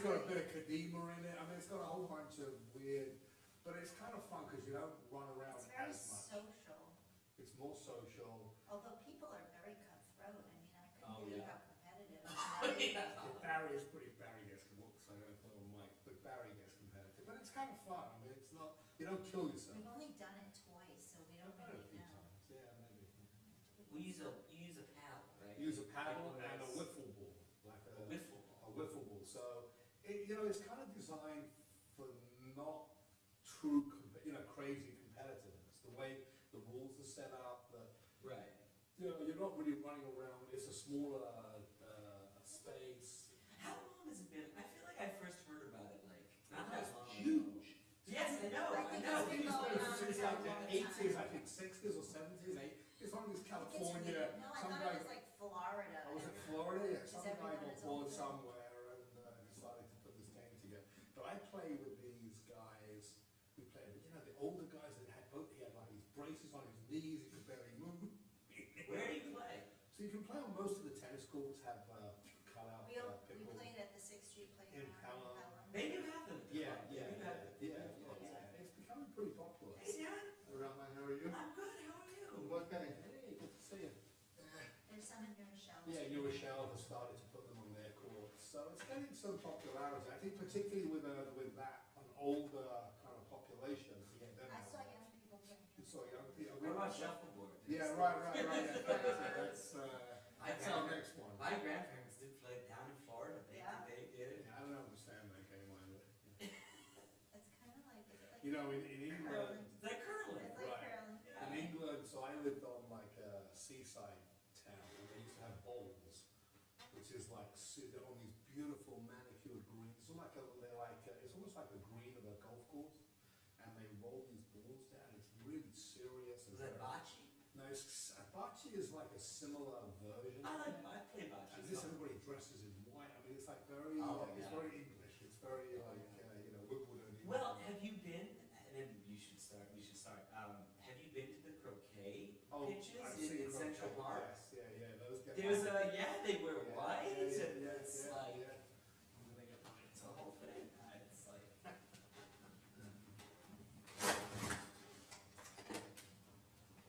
it's got a bit of Kadima in it. I mean, it's got a whole bunch of weird, but it's kind of fun because you don't run around It's very as much. social, It's more social. although people are very cutthroat. I mean, I couldn't Oh, believe yeah. how competitive. Barry is pretty, Barry gets, whoops, I gotta put on mic, but Barry gets competitive. But it's kind of fun. I mean, it's not, you don't kill yourself. We've only done it twice, so we don't I've done it a really few know. times. Yeah, maybe. You use a paddle, right? Use a paddle Like and a this. wiffle ball, like A wiffle ball. a wiffle ball. So, you know, it's kind of designed for not true, crazy competitiveness. The way the rules are set up, Right. you're not really running around. It's a smaller space. How long has it been? I feel like I first heard about it like not that It's long ago. huge. Yes, I know. I I think know. it's been going on It's for a like the long 80s, time. I think 60s or 70s. It's on this I think it's California. really- No, I some thought guy, it was like Florida. oh, was it Florida? Yeah, some guy everyone got is bored older. somewhere and decided to put this game together. But I play with these guys. We play with, the older guys that had both. He had like these braces on his knees. He could barely move. Where do you play? So you can play on most of the tennis courts. Have cut out We pickle. played at the 6th Street Playground in Pelham. Pelham. Maybe you have them. at the Yeah, club. yeah, Maybe you have them. yeah. It's becoming pretty popular. Hey, Dan. Around my, how are you? I'm good. How are you? Okay. Hey, good to see you. There's some in New Rochelle. Yeah, New Rochelle has started to put them on their courts, so it's getting some popularity. I think particularly with that an older kind of population to get them. I out saw there. young people playing. You saw young people. What about shuffleboard? Yeah, right. That's our next one. My grandparents did play down in Florida. Yeah. They did. Yeah, I don't understand that game either. It's kind of like, is it like? You know, in England, Curling. It's like curling. It's like Right. curling. in England, so I lived on like a seaside town, and they used to have bowls, which is like they're on these beautiful manicured greens. So it's almost like a green of a golf course, and they roll these balls down. It's really serious. Was that bocce? No, bocce is like a similar version. I play bocce. And this everybody dresses in white. I mean, it's like very, it's yeah. very English. It's very like Wimbledon. Well, have you been? And then you should start. We should start. Have you been to the croquet pitches I've in seen Central croquet. Park? Yes, yeah. Those get There's they wear white. And it's like it's it's a whole thing. It's like.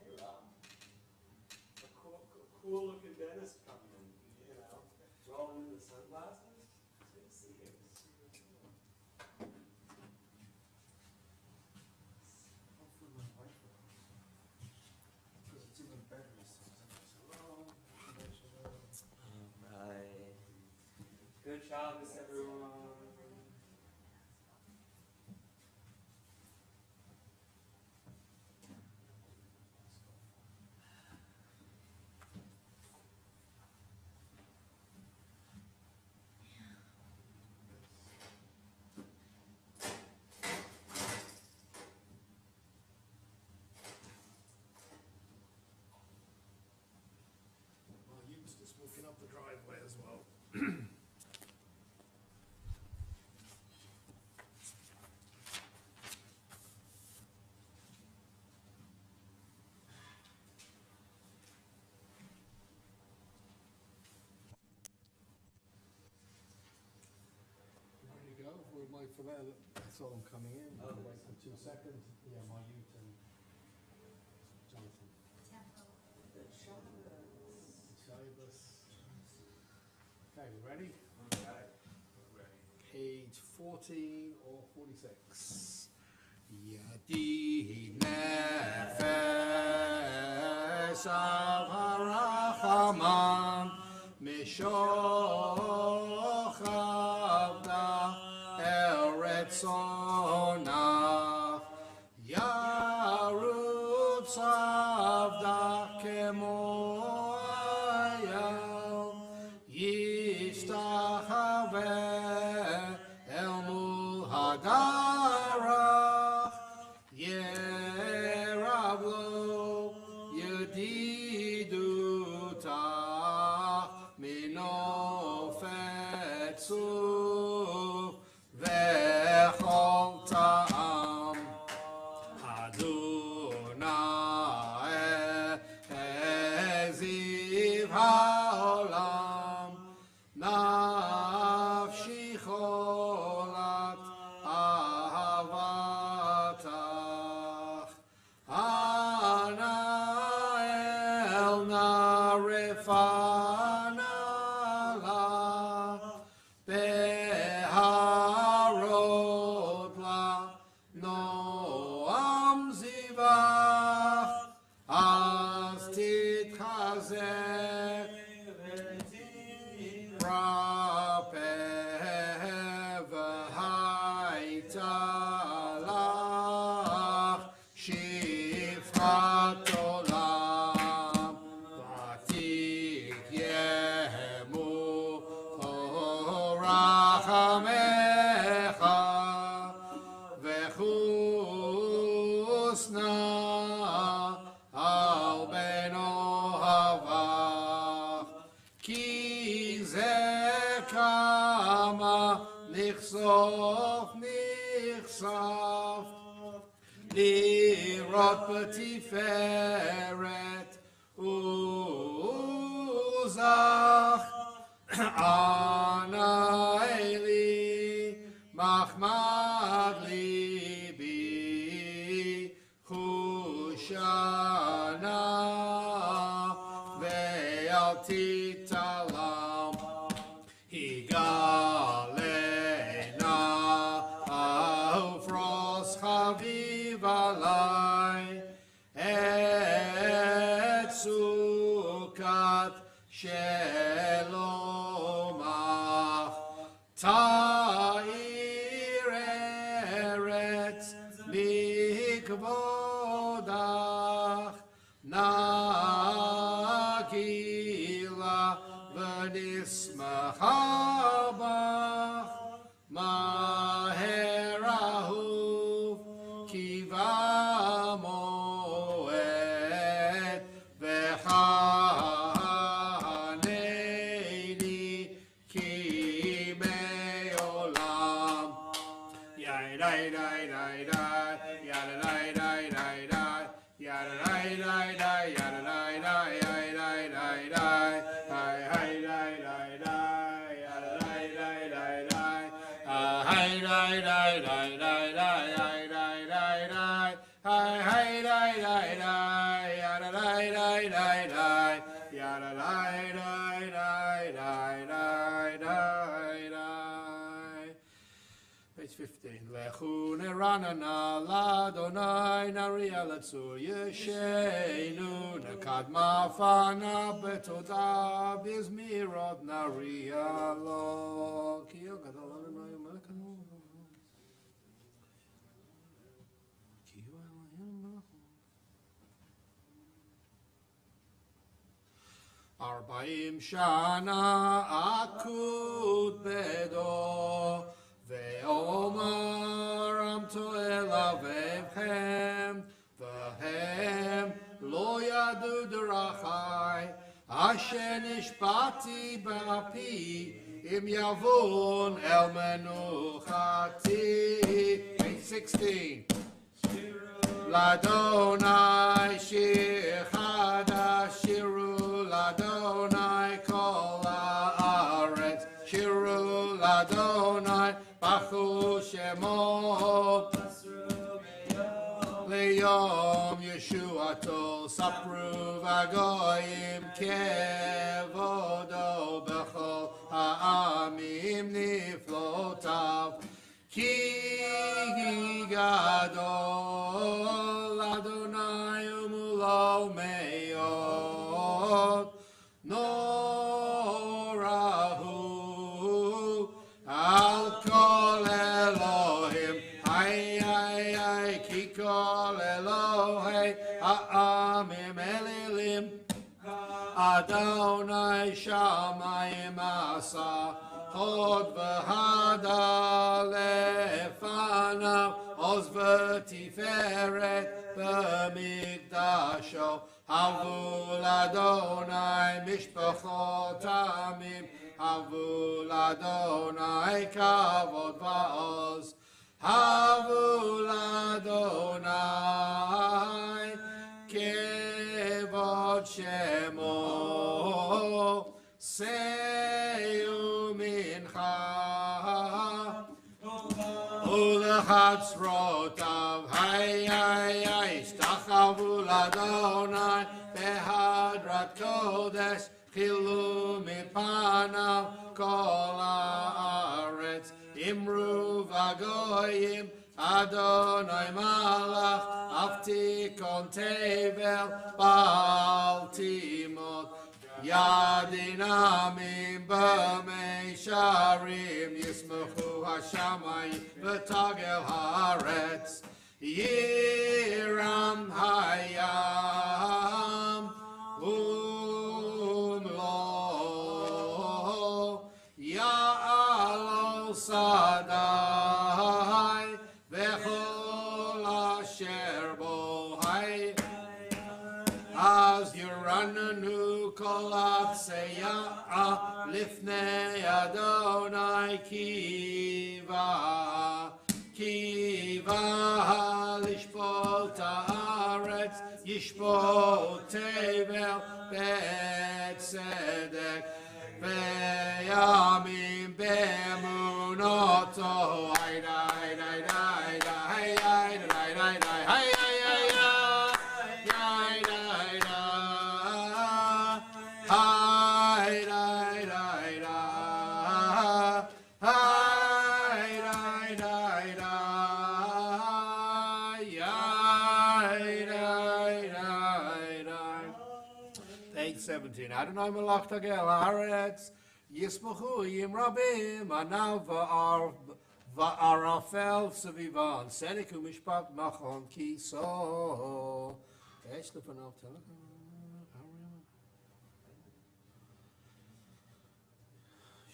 Hey, Rob. A cool looking dentist coming in, rolling in the sunglasses. It's good to see you. Hopefully my wife will. Because it's even better as soon as I say, hello. Alright. Good job, everyone. Well, Eustace walking up the driveway as well. Ready to go? We'll wait for that. That's all I'm coming in. Oh. Wait for 2 seconds. Yeah, my youth and Jonathan. Tempo. Good job. Cyrus. Okay, we ready? Okay. Page 14 or 46. Yadi nefesh avarachaman mishochavda el retzonach yarutz avda kemoyal yishtachaveh el muhadarach yeravlo yedidutach mino תלך שפחת עולם ותקיימו רחמך וחוסנה על בן אוהבך כי זה כמה נחשוף לראות בתפארת עוזך ענה לי מחמד ליבי חושנה ואל תתעלם הגלנה ופרוס חביב עלי את סוכת שלומך תאיר ארץ לכבודך נגילה ונשמחה בך מהר אהוב כי במועד וחנני כי מעולם ידי די די די ידי די די די די ידי די די די ידי די די די די די Page 15. Lechu neranana ladonai nariya letzur yeshenu nekadma fana betoda bizmirot nariya lo ki yogadol Adonai melekanu ki yu Elohim melekanu Arbaim shana akut bedo ואומר עמתו אל אביכם והם לא ידעו דרכי אשר נשבעתי באפי אם יבון אל מנוחתי. Page 16. לאדוני שיר חדש שירו לאדוני כל הארץ שירו לאדוני בחו שמו ליום ישועתו ספרו והגויים כבודו בכל העמים נפלאותיו כי גדול אדוני ומולו מאוד נורא הוא על כל אלוהים היי כי כל אלוהי העמים אלילים אדוני שמיים עשה הוד והדר לפניו עוז ותפארת במקדשו הבו לאדוני משפחות עמים הבו לאדוני כבוד ועוז הבו לאדוני כבוד שמו שאו מנחה ולחצרותיו היי השתחוו לאדוני בהדרת קודש חילו מפניו כל הארץ אמרו בגויים אדוני מלך אף תיכון תבל בל תימות ידין עמים במישרים ישמחו השמיים ותגל הארץ ירם הים ומלואו יעל שדי וכל אשר בו אז ירננו כל הצייעה לפני אדוני קיווה לשפוט הארץ ישפוט תבל בצדק וימים באמונתו Page 17. Adonai melach tagel haaretz yismachu yim rabim anav va'arafel sevivan tzedek u'mishpat machon kiso. Yesh lefanav telech.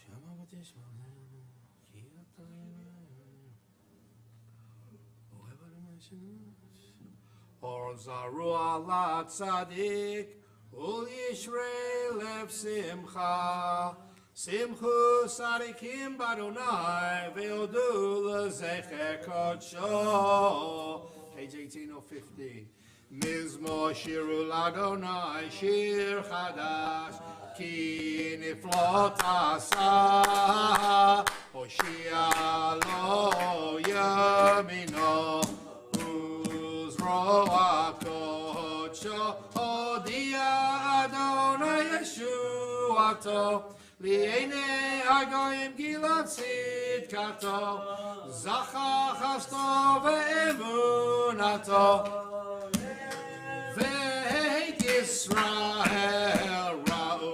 Shama v'tishma ki or zaru ala tzadik ul yishrei lev simcha simchu sadikim badonai ve'odu lezecher kodsho. Page 18 or 50. Mizmor shiru ladonai shir chadash ki niflot asa hoshia lo yamino uzroa kodsho hodia Adonai Yeshuato li'enei hagoyim gilad tzidkato zachar chasto ve'emunato ve'heit Yisrael ra'u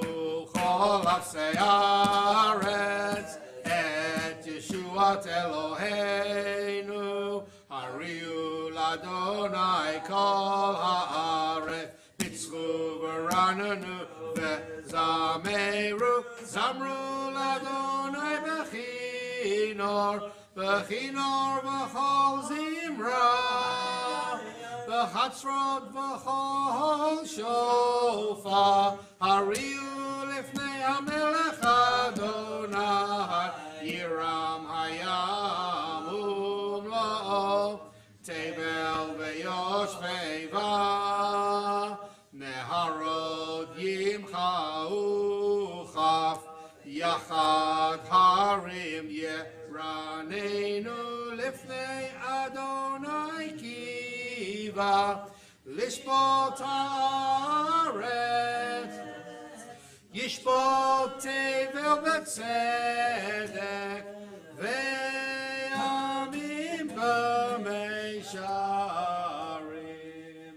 chol afsei haaretz et Yeshuat Eloheinu hariu l'Adonai kol haaretz bitzru v'rananu ve'zameru zamru l'Adonai bechinor v'chol zimra v'chatzrot v'chol shofar hariu lifnei hamelech Adonai yiram hayam umla'o tevel ve'yoshveiva neharot yimcha'u chaf yachad harim yeranenu lifnei Adonai kiva lishpot haaretz yishpot tevel b'tzedek ve'yamim b'meisharim.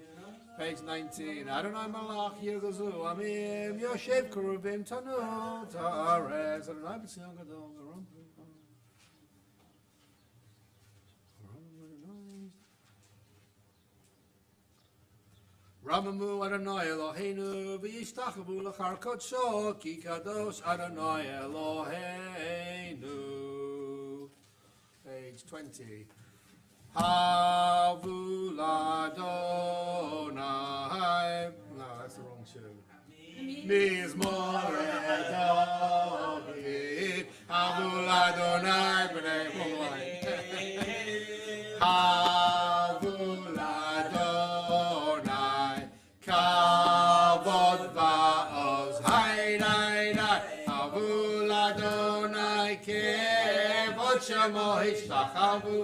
Page 19. Adonai malach yirgazu amim yoshev keruvim tanu ta'aretz Adonai b'tzion gadol v'ram Ramamu Adonai Eloheinu v'yishtachavu l'char kodsho ki kadosh Adonai Eloheinu. Page 20. Havu l'Adonai. No, that's the wrong tune. Mizmor David. Havu l'Adonai b'nei Molai. Havu l'Adonai kavod va'oz. Hai, hai, hai. Havu l'Adonai kevod shemo hishtachavu.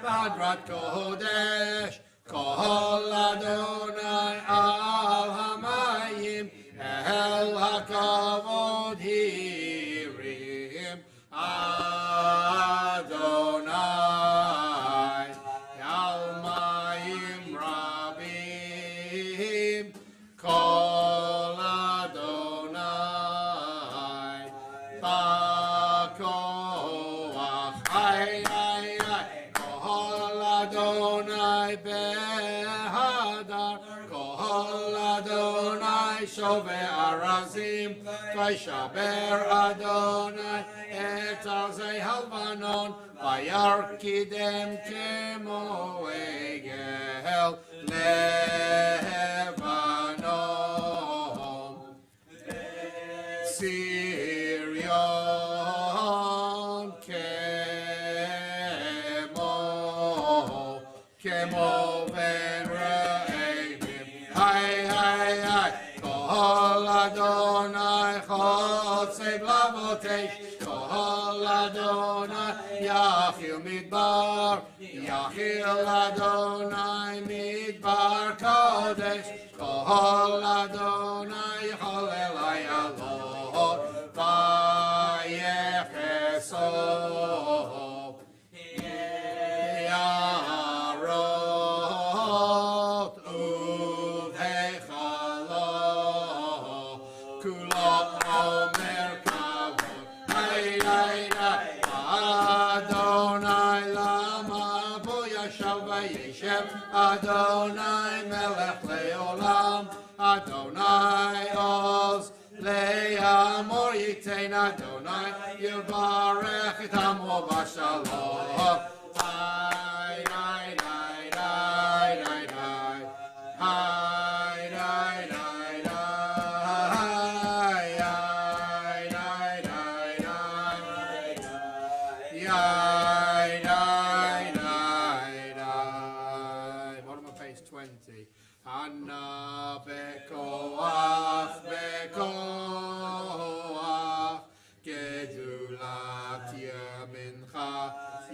Badrat kodesh kol Adonai al hamayim el hakavod hirim Adonai al mayim rabim kol Adonai bakoach וארזים, וישבר אדוני את ארזי הלבנון, וירקידם כמו עגל לבנון. ציריון כמו בן רעבים, היי היי היי, כל אדוני חוצב לבותי, כל אדוני יחיל מדבר, יחיל אדוני מדבר קודש, כל אדוני יחולל איילות, ויחסו יערות ובהיכלו, כולו אומר כבוד, היי היי היי, אדוני למה בו ישב וישב, אדוני מלך לעולם, אדוני עוז לאמור ייתן, אדוני יברך את עמו בשלום. היי היי היי היי היי היי היי היי bottom of page 20. Anna bekoach bekoach gedulat yamincha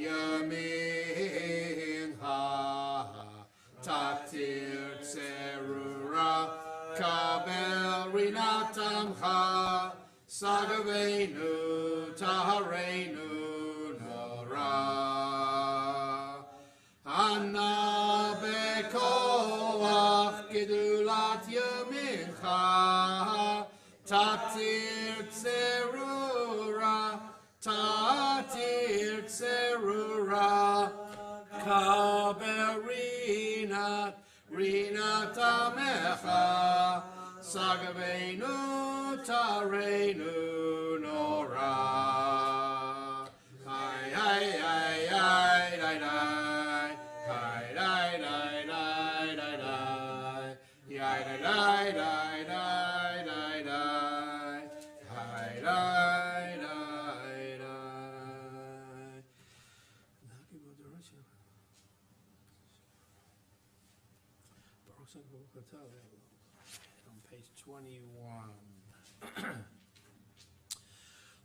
yamincha tatir tzerura kabel rinatamcha sagavenu taharenu nora. Anna bekoach gedulat yamincha tatir tzerura kabel rinat amecha sagavenu tarenu nora. Hi hi hi hi hi hi hi hi on page 21.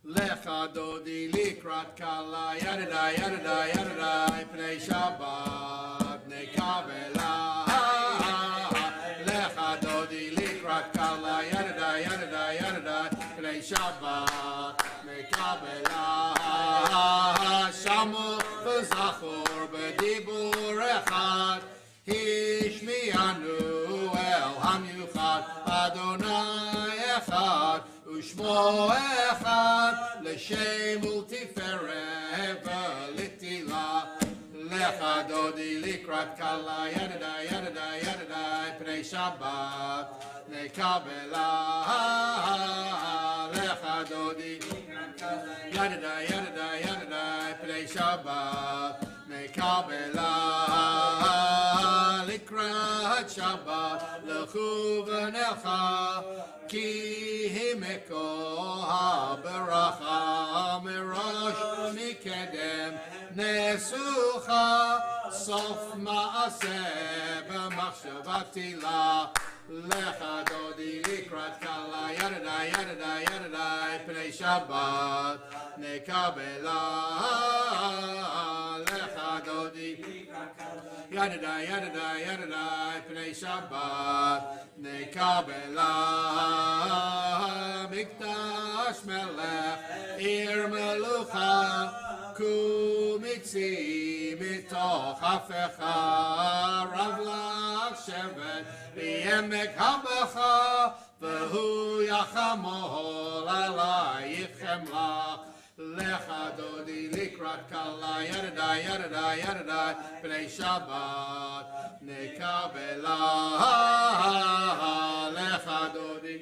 Lecha dodi likrat kala yadadai yadadai yadadai pnei Shabbat pnei Kabbalat. Lecha dodi likrat kala yadadai yadadai yadadai pnei Shabbat pnei Kabbalat. Shamu v'zachor b'dibur echad hishmianu el hamyuchad Adonai echad ושמו אחד לשם ולתפארת ולתהילה. לך דודי לקראת קלה ידדי ידדי ידדי פני שבת נקבלה. לך דודי ידדי ידדי ידדי פני שבת נקבלה. לקראת שבת לכו ונלכה כי הימקו הברכה מראש מקדם נסוכה סוף מעשה במחשבה תהילה. לך דודי לקראת קלה ידדי ידדי ידדי פני שבת נקבלה. לך דודי ידדי ידדי ידדי פני שבת נקבלה. מקדש מלך עיר מלוכה קומיצי מתוך הפכה רב לך שבט בעמק הבכה והוא יחמול עלייך חמלה. לך דודי לקראת קלה ידדי ידדי ידדי פני שבת נקבלה. לך דודי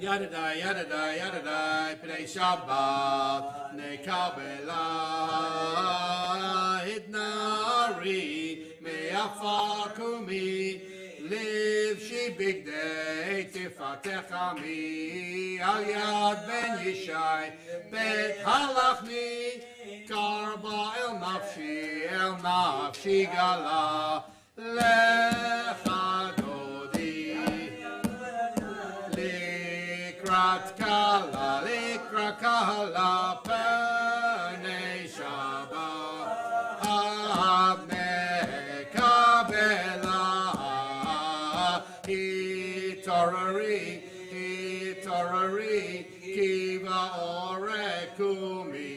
Yadadai, yadadai, yadadai, Pnei Shabbat, Pnei Kabbalat, Hidnari, Me'afar Kumi, Live she big day, Tifatech Ami, Al Yad Ben Yishai, Bet Halachni, Karba El Nafshi Gala, Lecha Dodi, Likrat Kala, Pnei Shabbat, Abnei Kabbalat, Hitorari, Kiva Ore Kumi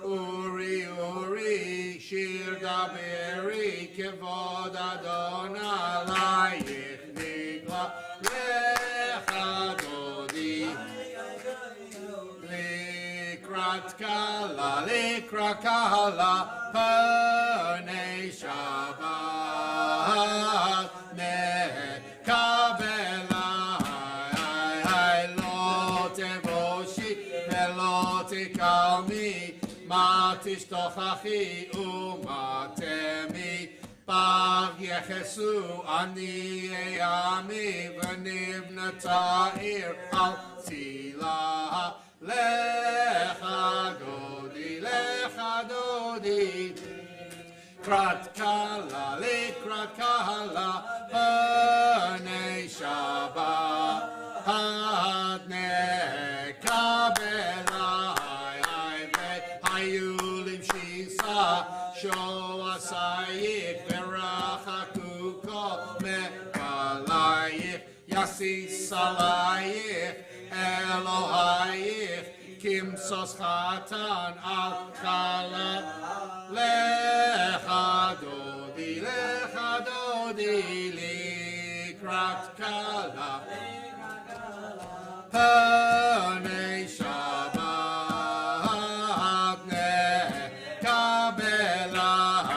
Uri, Shir Daberi, Kevod Adonai, Nigla, Lecha Dodi, Likrat Kala, Pnei Shabbat, Kabbalat, Lo Tevoshi, Velo Tikalmi, Ma Tishtochachi Umatemi, Pav Yechesu Ani Eyami, V'nivna Ta'ir Al Tila, Lecha Dodi, Likrat Kala, Pnei Shabbat, Pnei Kabbalat, Hayulim Shisa, Shoasayik, Verachakuko, Me'alayik, Yasis Alayik, Elohayik, Kimsos Chatan Al Kala, Lecha Dodi, Likrat Kala, Pnei Shabbat, Pnei Kabbalat,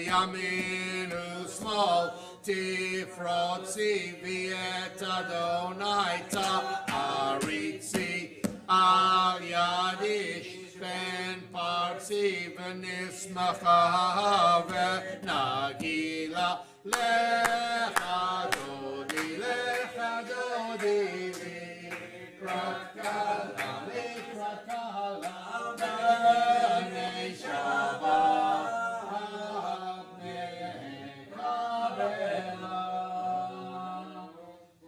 Yamin U'Shmol, Tifrotzi, V'et Adonai Ta'aritzi, Al Yadish, Ben Parsi, V'nismacha, V'nagila, Lecha Dodi, Likrat Kala, Pnei Shabbat, Pnei Kabbalat,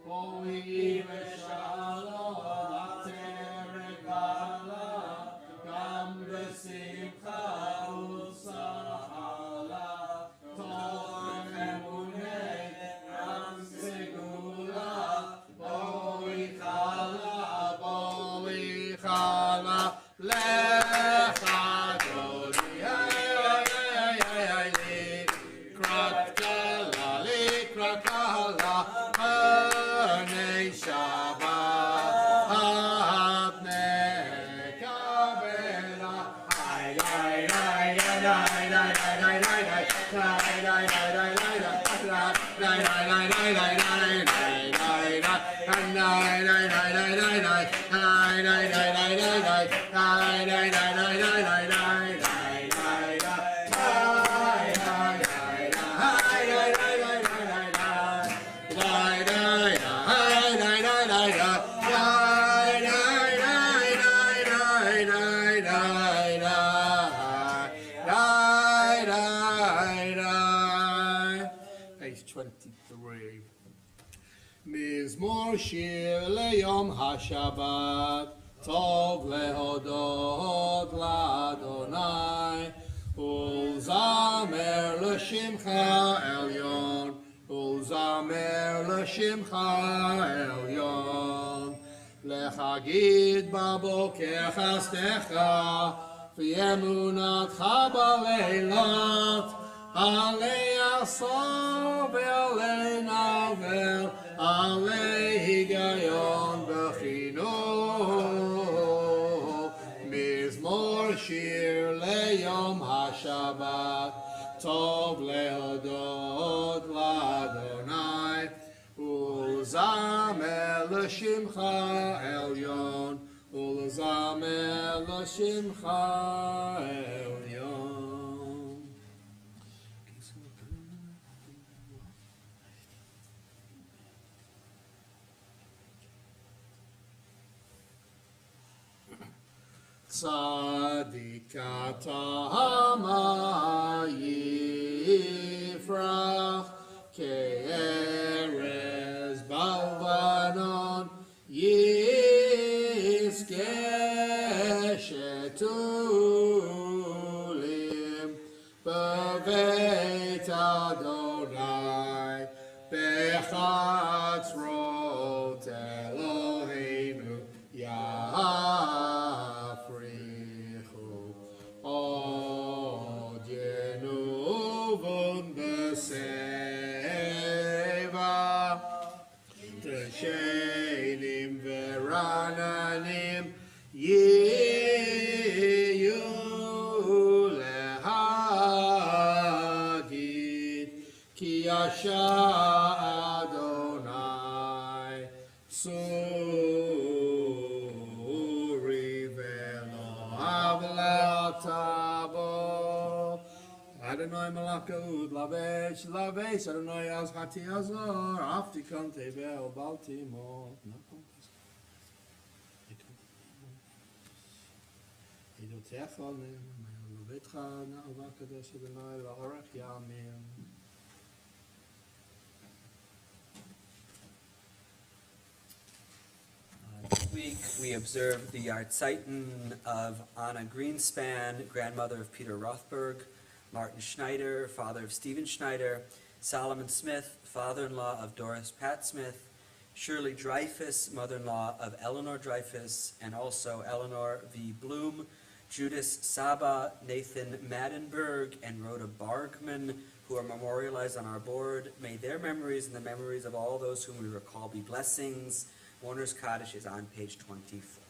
Hoi v'shalom, Terekala, Gam b'simcha u'sahala, Tov emunei, Ram segula, Boi chala, Lecha Dodi, Likrat Kala, Pnei Shabbat, Pnei Page 23. Mizmor Shir Leyom HaShabbat, Tov Lehodot L'Adonai, Ulzamer L'Shimcha Elyon, Ulzamer L'Shimcha Elyon, Lechagid Baboker Chastecha, V'yemunatcha B'leilot, Alei Asor Ve'alei Navel, Alei Higayon B'chino, Mizmor Shir Leyom HaShabbat, Tov Lehodot L'Adonai, Uza ולזמר לשמך עליון, ולזמר לשמך עליון. צדיק אתה המה יפרח, כארז בלבנון יזכה שתולים בבית אדוני בחצרות אלוהינו יפריחו. עוד ינובון בשיבה, דשנים ורעננים יהיו להגיד, כי ישע אדוני צורי ולא עוולתה בו. Adonai malakut lavesh lavesh Adonai az hati azor afti kante vel baltimore. Idotechon levetcha na'ava kadosh Adonai la'orach yamim. This week we observed the Yartzeiten of Anna Greenspan, grandmother of Peter Rothberg, Martin Schneider, father of Stephen Schneider, Solomon Smith, father-in-law of Doris Pat Smith, Shirley Dreyfus, mother-in-law of Eleanor Dreyfus, and also Eleanor V. Bloom, Judas Saba, Nathan Maddenberg, and Rhoda Bargman, who are memorialized on our board. May their memories and the memories of all those whom we recall be blessings. Warner's Kaddish is on page 24.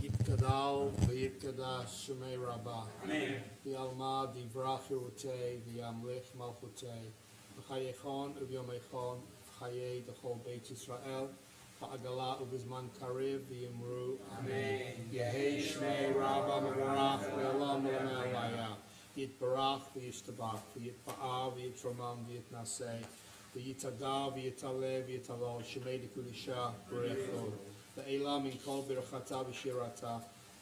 Yitkadal v'yitkadosh shemei Rabbah. Amen. V'yalma divrach Yerutei v'yamlich malchutei. V'chayechon u'vyomechon v'chayei d'chol Beit Yisrael. V'agala u'bizman karev v'yimru. Amen. Yehei shmei Rabbah mevarach v'elam l'me'alaya. Yitbarach v'yishtabach v'yitpa'ah v'yitromam v'yitnaseh. V'yitaga v'yitale v'yitalol shemei d'kulisha b'recho. Ve'ela min kol birchata v'shirata,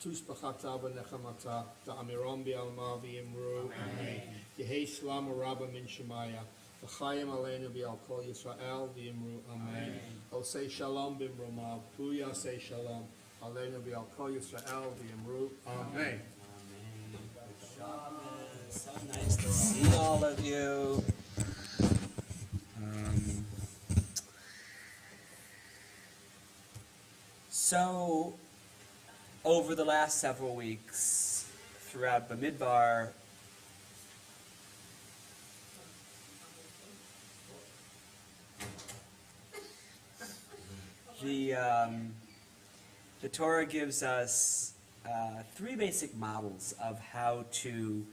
tuspachata v'nechamata, ta'amiram bi'alma v'yimru. Amen. Yehei shlam rabba min shemaya, v'chayim aleinu bi'al kol Yisrael v'yimru. Amen. Osei shalom b'mromav, hu yasei shalom, aleinu bi'al kol Yisrael v'yimru. Amen. So nice to see all of you. So, over the last several weeks, throughout Bamidbar, the Torah gives us three basic models of how to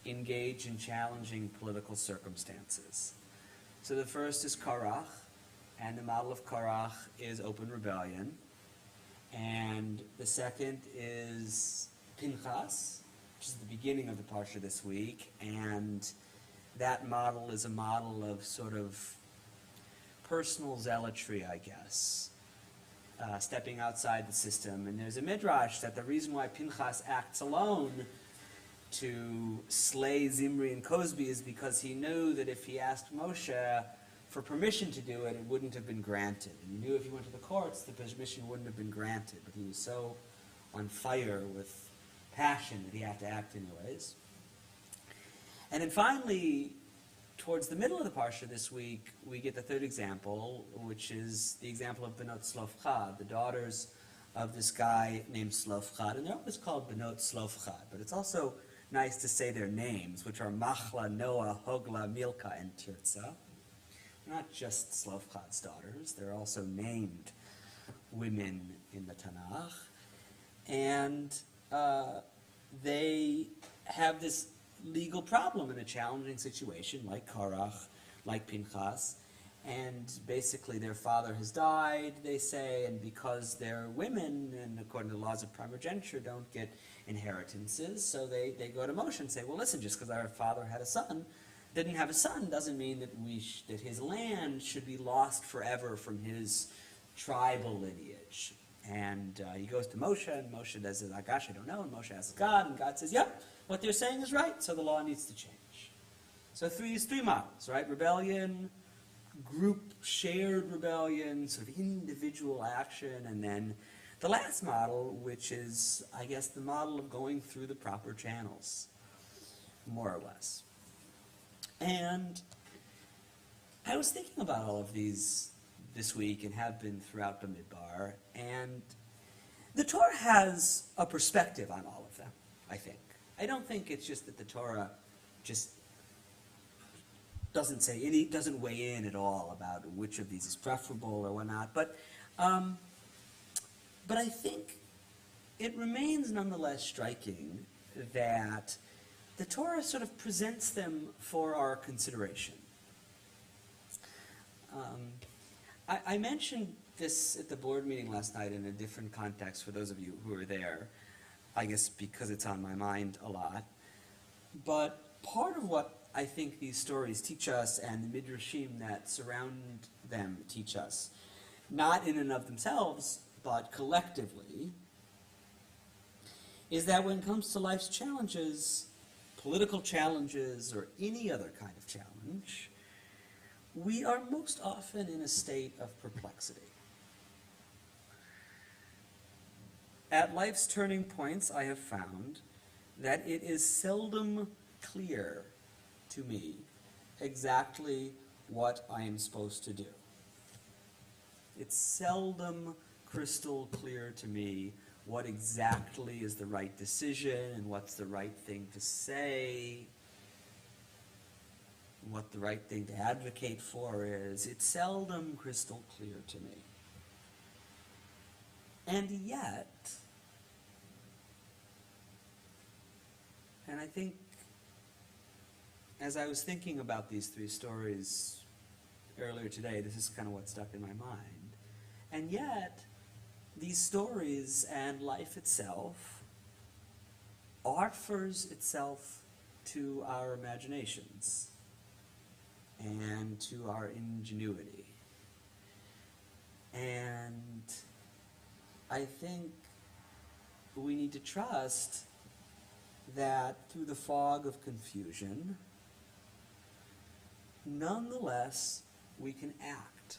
engage in challenging political circumstances. So the first is Korach, and the model of Korach is open rebellion. And the second is Pinchas, which is the beginning of the Parsha this week, and that model is a model of sort of personal zealotry, I guess, stepping outside the system. And there's a midrash that the reason why Pinchas acts alone to slay Zimri and Cosby is because he knew that if he asked Moshe for permission to do it, it wouldn't have been granted. And he knew if he went to the courts, the permission wouldn't have been granted. But he was so on fire with passion that he had to act anyways. And then finally, towards the middle of the Parsha this week, we get the third example, which is the example of Benot Slofchad, the daughters of this guy named Slofchad. And they're always called Benot Slofchad, but it's also nice to say their names, which are Machla, Noah, Hogla, Milka, and Tirza. Not just Slofchad's daughters, they're also named women in the Tanakh. And they have this legal problem in a challenging situation, like Korach, like Pinchas. and basically their father has died, they say, and because they're women, and according to the laws of primogeniture, don't get inheritances, so they go to Moshe and say, well, listen, just because our father had a son, didn't have a son, doesn't mean that that his land should be lost forever from his tribal lineage. And he goes to Moshe, and Moshe says, oh, gosh, I don't know, and Moshe asks God, and God says, yep, what they're saying is right, so the law needs to change. So three models, right? Rebellion, group shared rebellion, sort of individual action, and then the last model, which is, I guess, the model of going through the proper channels, more or less. And I was thinking about all of these this week and have been throughout the Midbar, and the Torah has a perspective on all of them, I think. I don't think it's just that the Torah just doesn't weigh in at all about which of these is preferable or whatnot, but I think it remains nonetheless striking that the Torah sort of presents them for our consideration. I mentioned this at the board meeting last night in a different context for those of you who were there, I guess because it's on my mind a lot. But part of what I think these stories teach us, and the midrashim that surround them teach us, not in and of themselves, but collectively, is that when it comes to life's challenges, political challenges, or any other kind of challenge, we are most often in a state of perplexity. At life's turning points, I have found that it is seldom clear to me exactly what I am supposed to do. It's seldom crystal clear to me what exactly is the right decision and what's the right thing to say, what the right thing to advocate for is. It's seldom crystal clear to me. And yet, and I think as I was thinking about these three stories earlier today, this is kind of what stuck in my mind. And yet, these stories and life itself offers itself to our imaginations and to our ingenuity. And I think we need to trust that through the fog of confusion, nonetheless, we can act.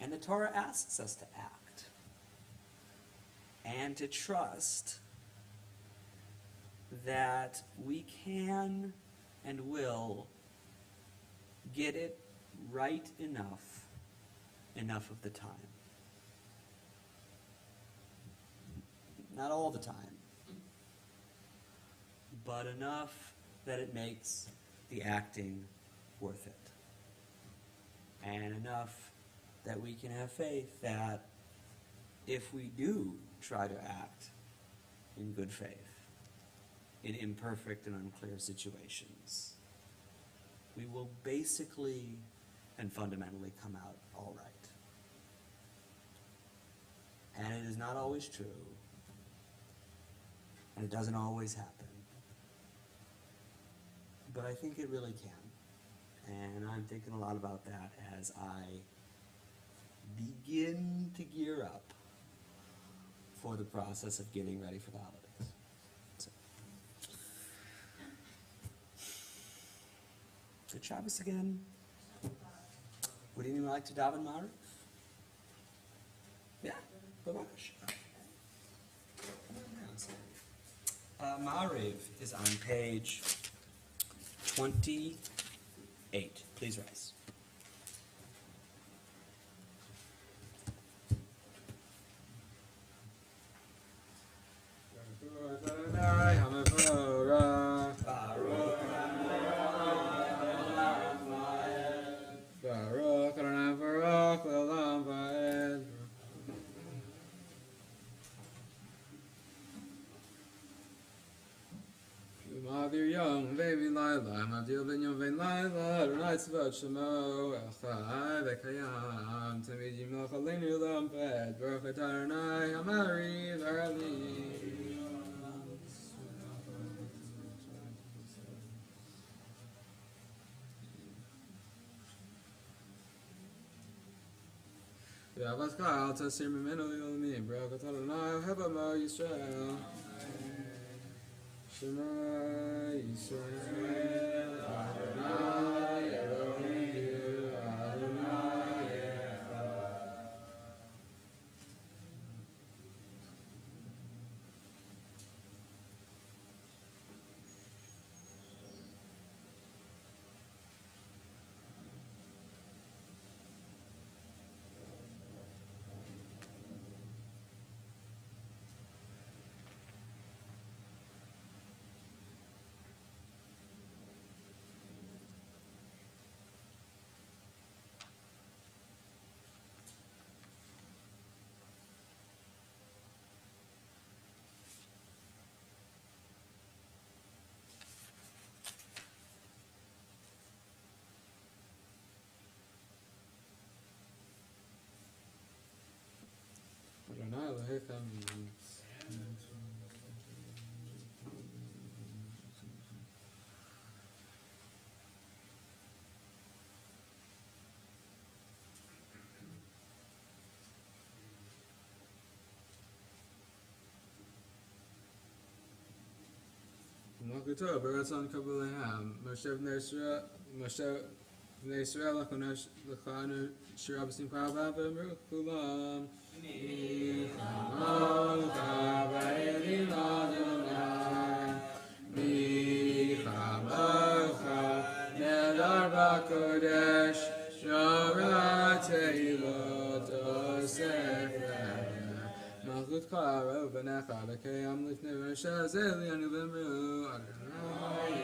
And the Torah asks us to act and to trust that we can and will get it right enough of the time. Not all the time, but enough that it makes the acting worth it. And enough that we can have faith that if we do try to act in good faith, in imperfect and unclear situations, we will basically and fundamentally come out all right. And it is not always true, and it doesn't always happen. But I think it really can. And I'm thinking a lot about that as I begin to gear up for the process of getting ready for the holidays. So. Good Shabbos again. Would anyone like to daven Mariv? Yeah, Babash. Mariv is on page 28. Please rise. Avir Yom Vevi Laila Mavdil Ben Yom Vein Laila Adonai Tzvot Shemo Echai Vekayam Tamid Yimloch Aleinu Lamped Baruch Atah Adonai Hamari Varali. V'avaskal tasir mimenu li'olamim Baruch Atah Adonai Heba Mo Yisrael Shema Yisrael Adonai Eloheinu Adonai Echad. Adonai Elohechem Malkuto Baratzon Kabbalat Moshe Bnei Yisrael Lachanu Shira B'Sim Parava V'Emru Kulam Michamocha V'Elim Adonai Michamocha Nedar B'Kodesh Shara Teilot Osef Malchut Karo V'Necha V'Keyam Lifnei Moshe Zelianu V'Emru Adonai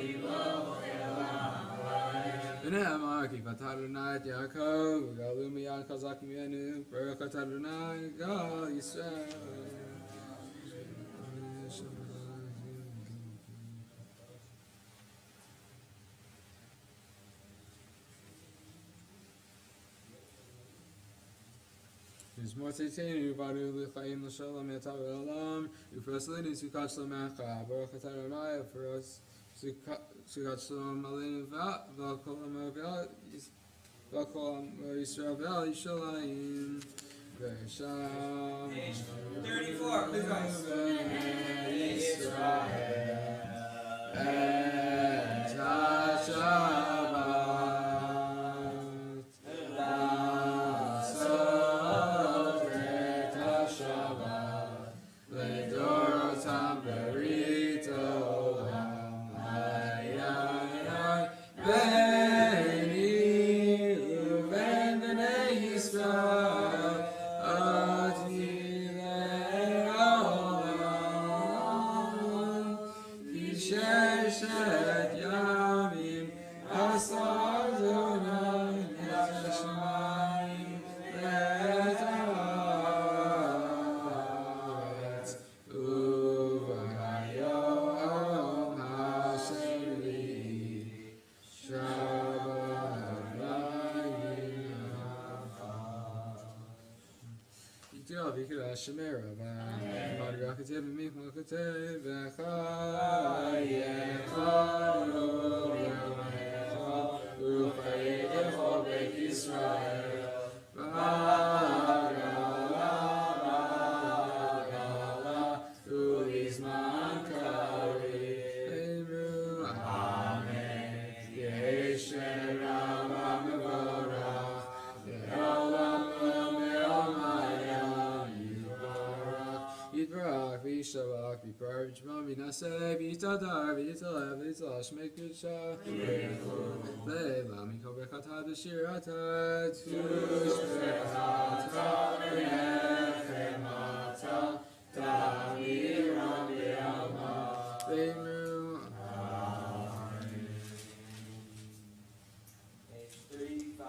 V'ne'amar ki vatah Adonai et Yaakov v'galu miyad chazak mimenu Baruch atah Adonai gal Yisrael. Mizmor Tzitenu Baru L'chaim L'shalom Yatav L'olam Ufroslinu Sukat Shlomecha Baruch atah Adonai Ufros Sukat Shalom Aleinu V'Kolam Yisrael V'Yishalayim V'Sham Page 34, please rise. Yisrael Et HaShabbat Lasot Et HaShabbat Le'dorotam Berit Olam Beni uven bnei Yisrael ati le'olam ki sheshet yamim asa Adonai et hashamayim ve'et haaretz uvayom hasheni V'ikra Shemera V'Madra Katev V'Michma Katev V'Chayecha U'Chayecha Beit Yisrael V'Gala U'Lizman Karev Amen Yeshem Rama Mevorach V'Olam Yitbarach v'Yishavach v'Yipar v'Yishma v'Yinaseh v'Yitadar v'Yitalev v'Yitzal Shmei Kudusha Le'elam Yikol Bechata v'Shirata Tushbechata v'Nechemata Ta'amiram v'Yalma v'Imru Page 35.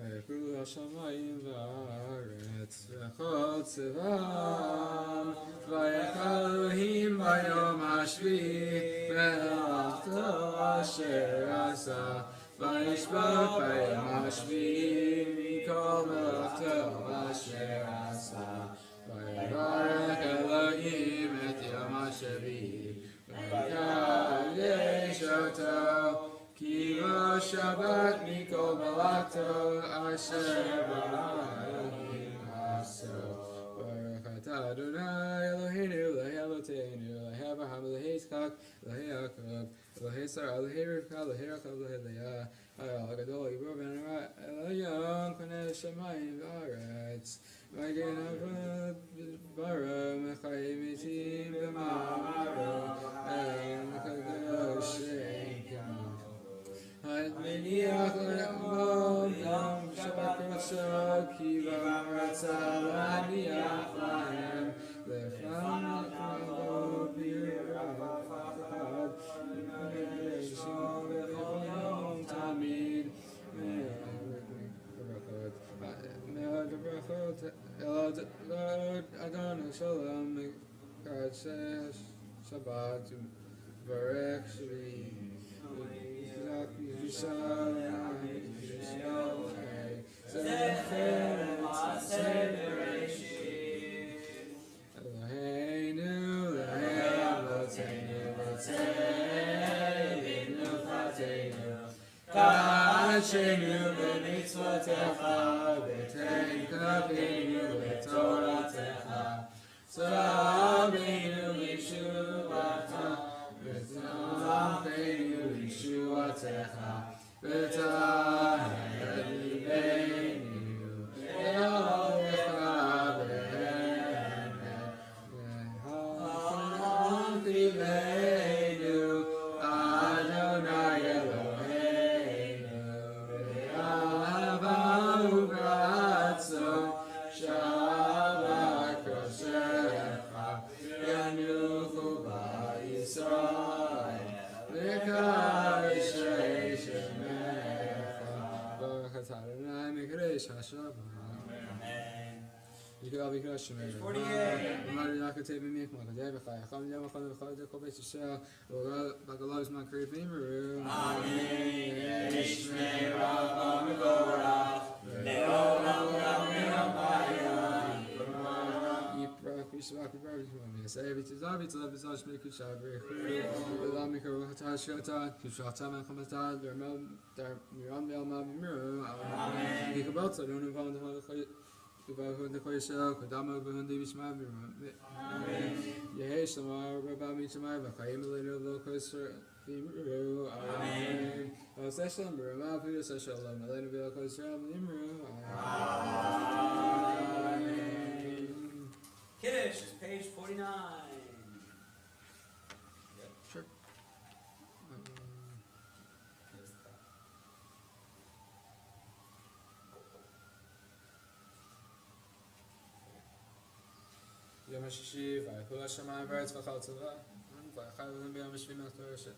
ויקרו השמיים והארץ וכל צבאם ויכל אלוהים ביום השביעי מלאכתו אשר עשה וישבח ביום השביעי מכל מלאכתו אשר עשה ויברך אלוהים את יום השביעי ויקדש אותו כי בו שבת מכל מלאכתו אשר ברא אלוהים עשו. ברוך אתה אדוני אלוהינו אלוהי אבותינו אלוהי אברהם אלוהי יצחק אלוהי יעקב אלוהי שרה אלוהי רבקה אלוהי רחל אלוהי לאה האל הגדול גיבור ונורא אלוהים קונה השמיים והארץ מגן אבות ברא מחיים מתים במאמרו אין קדוש אין כמותו מניח לעמוד יום שבת קודשו כי ברצה להניח להם לפעם נקרבו ביראה אחד ונשמע בכל יום תמיד מאוד ברכות אל אדון שלום מקדשי שבת וברך שביעי Eloheinu, Eloheinu, Ka'ashenu b'mitzvotecha, v'tein kavenu v'toratecha, tzavenu l'shuvatecha, v'tzavenu l'shuvatecha, v'tahir libeinu, v'yolecha v'emet, v'ha'achon libeinu, Adonai Eloheinu, v'yavahu b'ratzon, Shabbat koshecha, v'yanuchu b'Yisrael, v'kadeshei shemecha, Baruch atah Adonai mekadesh haShabbat. You could all be crushed, man. 48. Reminded I could take me, my day, if I come down, my best to sell, or like a love's my creep in my room. Amen. Ishmei Rabba Megorah, Leolam Lamim Abayah. Eat breakfast, walk the barbecue on me. Say every time it's love is all make a shabbat. The Lami Karata Shata, Kushata Makamata, Miram Mamiru. Amen. You can both, so don't involve the whole. the koyesel kodama behundi bishma yehesh lamar rabba mitzmai v'chayim l'leinu lo koyser v'imru amen v'seshem b'rama v'yu seshem lo l'leinu v'lo koyser v'imru amen. Kiddush, page 49. Sure. יום השישי, ויפול השמיים והארץ וכל צבא, ויחל אלוהים ביום השביעי מלאכתו הרשת.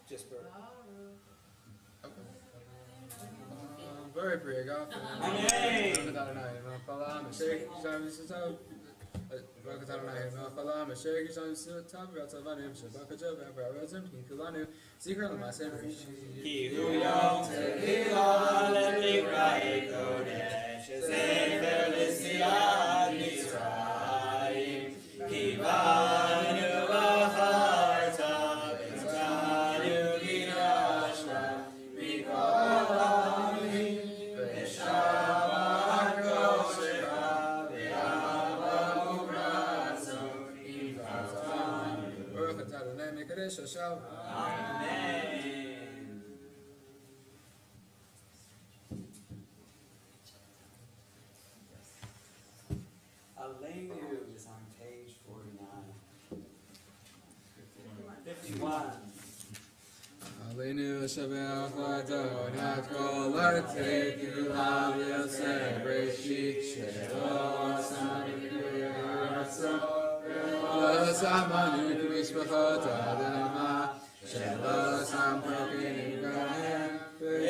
Just for Very pretty, God. Amen. Pelham, Ki hu yom tehillah le'mikra'ei kodesh, zecher l'siyat Mitzrayim, ki banu v'charta, v'tanu gidashta, mikol ha'amim, v'shabat koshecha, v'yavahu b'ratzon, v'yavahu. Baruch atah Adonai mekadesh Shabbat. Amen. Aleinu is on page 49. 51. Aleinu Shabbat Adonai kol artei k'ulav yoseh breshit shelo asanu k'yaratzon v'lo samanu k'mishpachot Adonai shelo sam prokenim ganem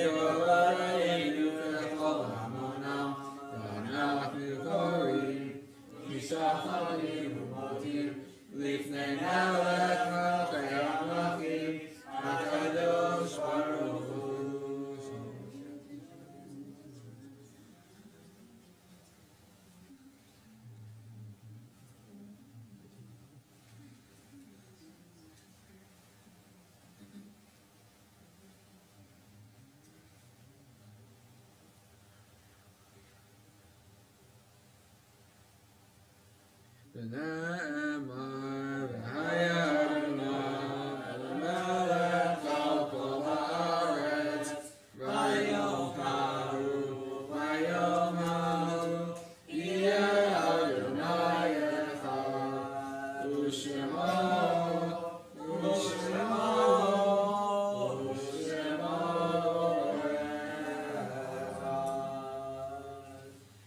וגורלנו וכל עמונם, ואנחנו קוראים, משחרים ומודים, לפני מלך מלכי המלכים, הקדוש ברוך הוא. ונאמר והיה אדוני למלך על כל הארץ ויאמרו ויאמרו יהיה אדוני אחד ושמו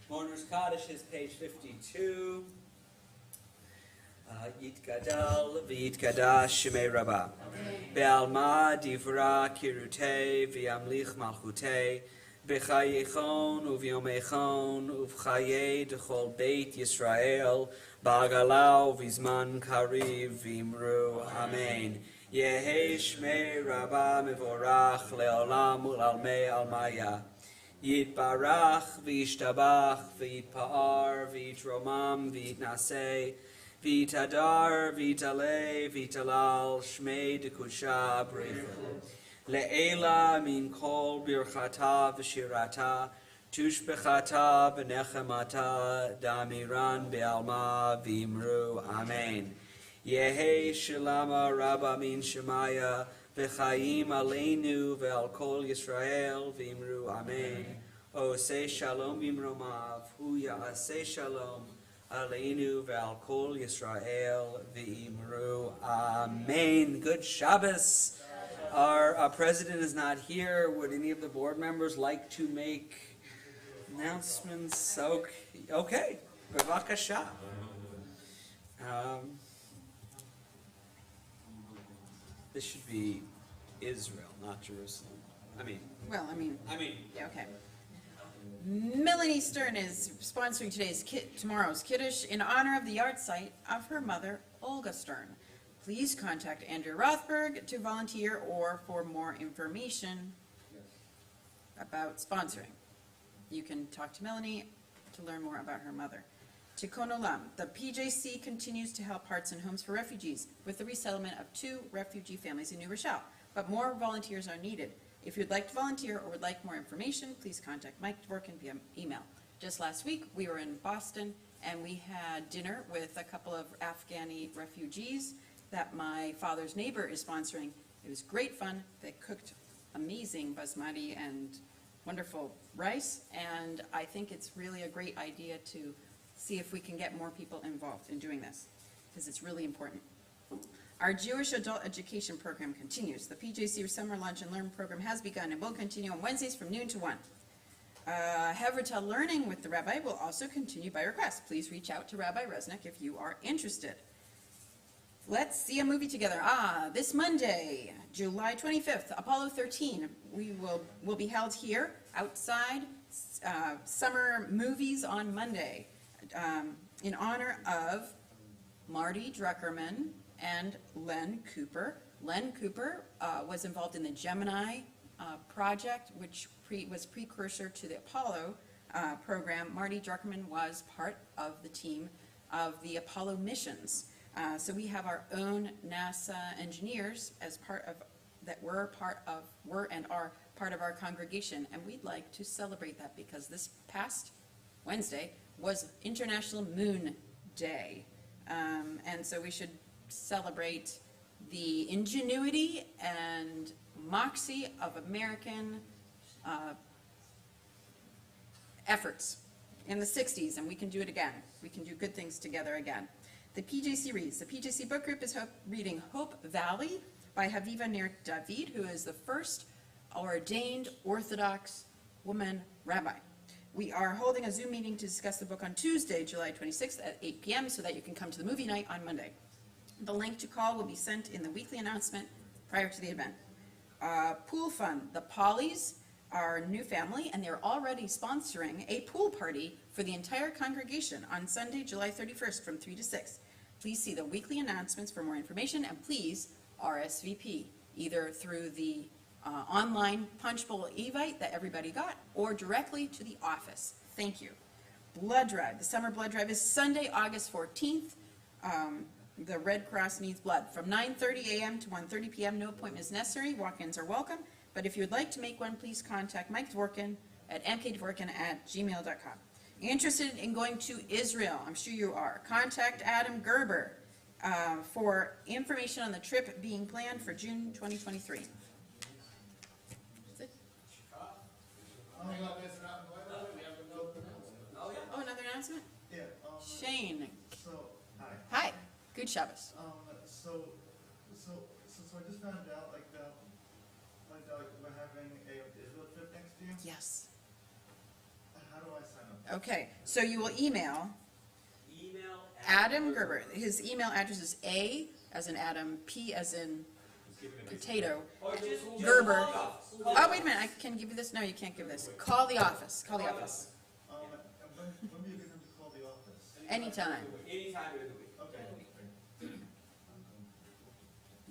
Mourner's Kaddish is page 52. Yitgadal v'yitgadash shemei Rabbah. Be'alma divra kirutei v'yamlich malchutei b'chayechon u'v'yomechon u'v'chayei d'chol beit Yisrael ba'agalau v'zman kariv v'imru Amen. Yehi shmei Rabbah mevorach le'olam u'lalmei almaya. Yitbarach v'yishtabach v'yitpa'ar v'yitromam v'yitnasei Vitadar, vitale, vitalal, shmei dekusha brichu. Le'ela min kol birchata v'shirata, tushbechata v'nechemata, damiran be'alma v'imru. Amen. Yehi shalama rabba min shemaya, v'chaim aleinu ve'al kol Yisrael v'imru. Amen. O say shalom bimromav, hu ya'aseh shalom. Aleinu ve'al kol Yisrael v'imru. Amen. Good Shabbos. Our president is not here. Would any of the board members like to make announcements? Okay. Bevakasha. This should be Israel, not Jerusalem. Well, I mean, yeah, okay. Melanie Stern is sponsoring tomorrow's Kiddush in honor of the yard site of her mother, Olga Stern. Please contact Andrew Rothberg to volunteer or for more information about sponsoring. You can talk to Melanie to learn more about her mother. Tikkun Olam, the PJC continues to help Hearts and Homes for Refugees with the resettlement of 2 refugee families in New Rochelle, but more volunteers are needed. If you'd like to volunteer or would like more information, please contact Mike Dvorkin via email. Just last week, we were in Boston and we had dinner with a couple of Afghani refugees that my father's neighbor is sponsoring. It was great fun. They cooked amazing basmati and wonderful rice, and I think it's really a great idea to see if we can get more people involved in doing this, because it's really important. Our Jewish adult education program continues. The PJC Summer Lunch and Learn program has begun and will continue on Wednesdays from noon to 1. Havratel Learning with the Rabbi will also continue by request. Please reach out to Rabbi Resnick if you are interested. Let's see a movie together. This Monday, July 25th, Apollo 13, will be held here outside summer movies on Monday in honor of Marty Druckerman and Len Cooper. Len Cooper was involved in the Gemini project, which was precursor to the Apollo program. Marty Druckerman was part of the team of the Apollo missions. So we have our own NASA engineers as part of that were and are part of our congregation, and we'd like to celebrate that because this past Wednesday was International Moon Day, and so we should celebrate the ingenuity and moxie of American efforts in the 60s, and we can do it again. We can do good things together again. The PJC reads. The PJC book group is reading Hope Valley by Haviva Ner David, who is the first ordained Orthodox woman rabbi. We are holding a Zoom meeting to discuss the book on Tuesday, July 26th at 8 p.m. so that you can come to the movie night on Monday. The link to call will be sent in the weekly announcement prior to the event. Pool Fund, the Pollies our new family, and they're already sponsoring a pool party for the entire congregation on Sunday, July 31st from 3 to 6. Please see the weekly announcements for more information, and please RSVP, either through the online Punch Bowl Evite that everybody got, or directly to the office. Thank you. Blood Drive. The summer blood drive is Sunday, August 14th. The Red Cross needs blood from 9:30 a.m. to 1:30 p.m. No appointments necessary. Walk-ins are welcome. But if you would like to make one, please contact Mike Dvorkin at mkdvorkin@gmail.com. Interested in going to Israel? I'm sure you are. Contact Adam Gerber for information on the trip being planned for June 2023. That's it. Oh, another announcement? Yeah, Shane. so, hi. Hi. Good Shabbos. So I just found out, we're having a Israel trip next year. Yes. How do I sign up? Okay, so you will email Email Adam Gerber. His email address is A as in Adam, P as in potato, Or just Gerber. call the office. Oh, wait a minute, I can give you this? No, you can't give this. Call the office, call the office. When do you get them to call the office? Anytime. Anytime during the week. Okay.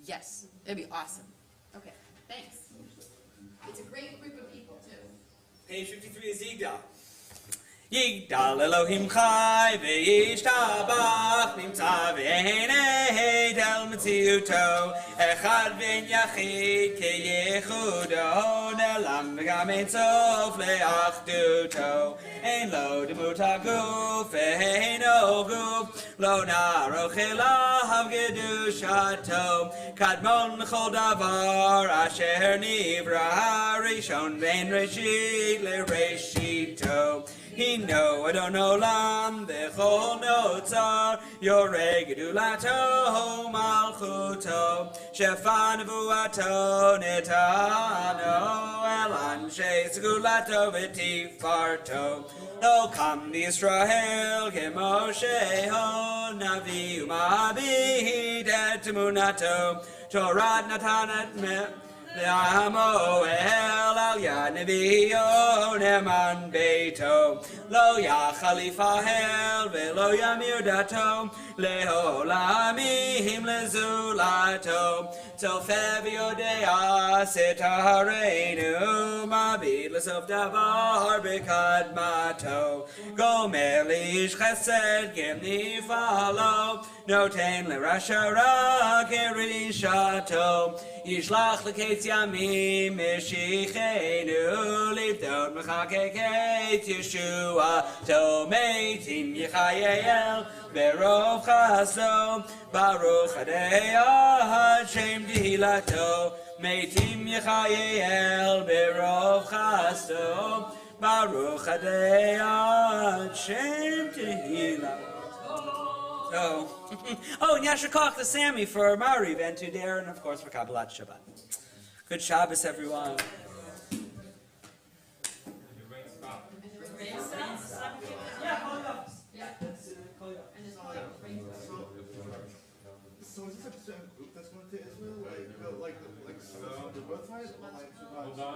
Yes, it'd be awesome. Okay, thanks. It's a great group of people, too. Page 53 is Yigdal. Yigdal Elohim Chai v'yishtabach nimtza v'einei del metziuto echad v'en yachid keyechudo nelam v'gam ein sof le'achduto ein lo demut haguf ve'eino guf lo naroch elav gedushato kadmon l'chol davar asher nivra rishon v'en reshit le'reshito Hino Adon Olam V'chol Notzar Yoreh Gedulato Malchuto Shefa Nevuato Netano El Anshe Segulato V'tifarto Lo Kam Yisrael Kemoshe Ho Navi U'Ma'abid Et Emunato Torah Natanat Me Le'amo el al yad neviyo neman beito Lo yachalifa hel ve'lo yamir dato Le'olamim lezulato Tzofeh v'yodea setareinu Ma'abid l'sof davar b'kadmato Gomer li'ish chesed gimni falo Noten l'rasha ra kerishato Yishlach l'ketz yamim mishichenu Livdot mechakeket Yeshua To meitim yichayel Berov chaso Baruch adei Shem dihilato Meitim yichayel Berov chaso Baruch adei Shem dihilato Oh, and Yasher Koch to Sammy for Mariv and to Darren, and of course for Kabbalat Shabbat. Good Shabbos, everyone. So is this a certain group that's going to Israel? The birthright? No,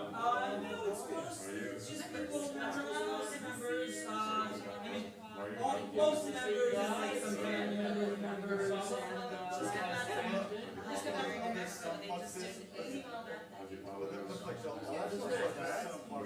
it's just people, members, most members, and like some family members, and But